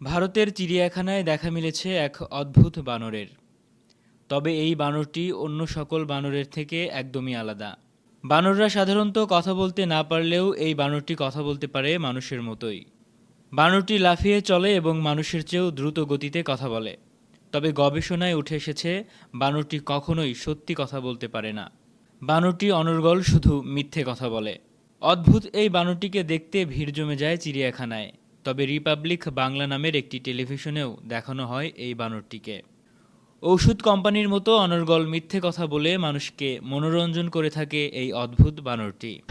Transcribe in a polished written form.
ভারতের চিড়িয়াখানায় দেখা মিলেছে এক অদ্ভুত বানরের। তবে এই বানরটি অন্য সকল বানরের থেকে একদমই আলাদা। বানররা সাধারণত কথা বলতে না পারলেও এই বানরটি কথা বলতে পারে মানুষের মতোই। বানরটি লাফিয়ে চলে এবং মানুষের চেয়েও দ্রুত গতিতে কথা বলে। তবে গবেষণায় উঠে এসেছে বানরটি কখনোই সত্যি কথা বলতে পারে না। বানরটি অনর্গল শুধু মিথ্যে কথা বলে। অদ্ভুত এই বানরটিকে দেখতে ভিড় জমে যায় চিড়িয়াখানায়। তবে রিপাবলিক বাংলা নামের একটি টেলিভিশনেও দেখানো হয় এই বানরটিকে। ঔষধ কোম্পানির মতো অনর্গল মিথ্যে কথা বলে মানুষকে মনোরঞ্জন করে থাকে এই অদ্ভুত বানরটি।